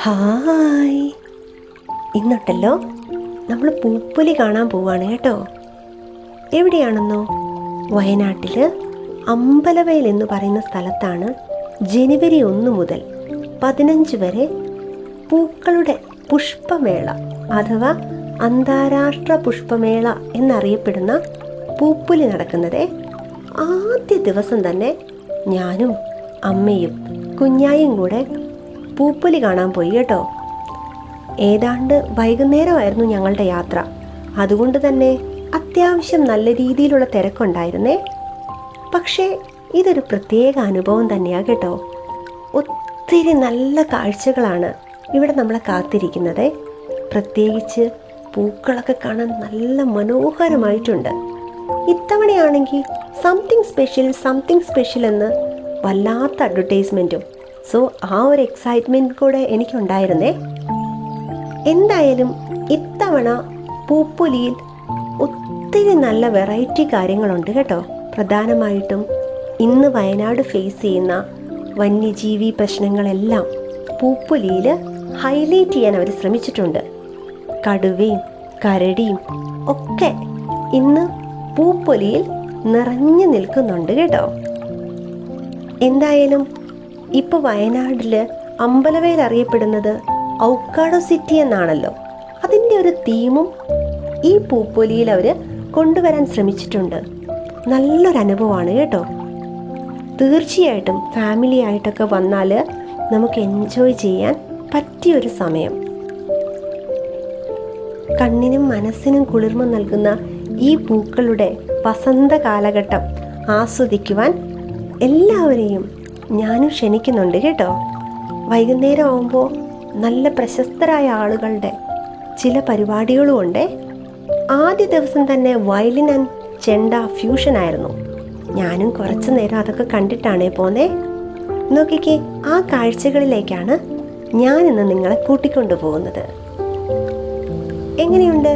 Hi, ഇന്നുണ്ടല്ലോ നമ്മൾ പൂപ്പൊലി കാണാൻ പോവാണ് കേട്ടോ. എവിടെയാണെന്നോ? വയനാട്ടിൽ അമ്പലവയൽ എന്ന് പറയുന്ന സ്ഥലത്താണ് ജനുവരി 1 മുതൽ 15 വരെ പൂക്കളുടെ പുഷ്പമേള അഥവാ അന്താരാഷ്ട്ര പുഷ്പമേള എന്നറിയപ്പെടുന്ന പൂപ്പൊലി നടക്കുന്നത്. ആദ്യ ദിവസം തന്നെ ഞാനും അമ്മയും കുഞ്ഞായും കൂടെ പൂപ്പൊലി കാണാൻ പോയി കേട്ടോ. ഏതാണ്ട് വൈകുന്നേരമായിരുന്നു ഞങ്ങളുടെ യാത്ര. അതുകൊണ്ട് തന്നെ അത്യാവശ്യം നല്ല രീതിയിലുള്ള തിരക്കുണ്ടായിരുന്നേ. പക്ഷേ ഇതൊരു പ്രത്യേക അനുഭവം തന്നെയാണ് കേട്ടോ. ഒത്തിരി നല്ല കാഴ്ചകളാണ് ഇവിടെ നമ്മളെ കാത്തിരിക്കുന്നത്. പ്രത്യേകിച്ച് പൂക്കളൊക്കെ കാണാൻ നല്ല മനോഹരമായിട്ടുണ്ട്. ഇത്തവണയാണെങ്കിൽ സംതിങ് സ്പെഷ്യൽ എന്ന് വല്ലാത്ത അഡ്വർടൈസ്മെൻറ്റും. സോ ആ ഒരു എക്സൈറ്റ്മെൻറ്റ് കൂടെ എനിക്കുണ്ടായിരുന്നേ. എന്തായാലും ഇത്തവണ പൂപ്പൊലിയിൽ ഒത്തിരി നല്ല വെറൈറ്റി കാര്യങ്ങളുണ്ട് കേട്ടോ. പ്രധാനമായിട്ടും ഇന്ന് വയനാട് ഫേസ് ചെയ്യുന്ന വന്യജീവി പ്രശ്നങ്ങളെല്ലാം പൂപ്പൊലിയിൽ ഹൈലൈറ്റ് ചെയ്യാൻ അവർ ശ്രമിച്ചിട്ടുണ്ട്. കടുവയും കരടിയും ഒക്കെ ഇന്ന് പൂപ്പൊലിയിൽ നിറഞ്ഞു നിൽക്കുന്നുണ്ട് കേട്ടോ. എന്തായാലും ഇപ്പോൾ വയനാട്ടിൽ അമ്പലവയൽ അറിയപ്പെടുന്നത് ഔക്കാഡോ സിറ്റി എന്നാണല്ലോ. അതിൻ്റെ ഒരു തീമും ഈ പൂപ്പൊലിയിൽ അവർ കൊണ്ടുവരാൻ ശ്രമിച്ചിട്ടുണ്ട്. നല്ലൊരു അനുഭവമാണ് കേട്ടോ. തീർച്ചയായിട്ടും ഫാമിലി ആയിട്ടൊക്കെ വന്നാൽ നമുക്ക് എൻജോയ് ചെയ്യാൻ പറ്റിയൊരു സമയം. കണ്ണിനും മനസ്സിനും കുളിർമ നൽകുന്ന ഈ പൂക്കളുടെ വസന്ത കാലഘട്ടം ആസ്വദിക്കുവാൻ എല്ലാവരെയും ഞാനും ക്ഷണിക്കുന്നുണ്ട് കേട്ടോ. വൈകുന്നേരം ആവുമ്പോൾ നല്ല പ്രശസ്തരായ ആളുകളുടെ ചില പരിപാടികളുമുണ്ട്. ആദ്യ ദിവസം തന്നെ വയലിൻ ആൻഡ് ചെണ്ട ഫ്യൂഷൻ ആയിരുന്നു. ഞാനും കുറച്ചു നേരം അതൊക്കെ കണ്ടിട്ടാണേ പോന്നേ. നോക്കിക്കേ, ആ കാഴ്ചകളിലേക്കാണ് ഞാനിന്ന് നിങ്ങളെ കൂട്ടിക്കൊണ്ടു പോകുന്നത്. എങ്ങനെയുണ്ട്?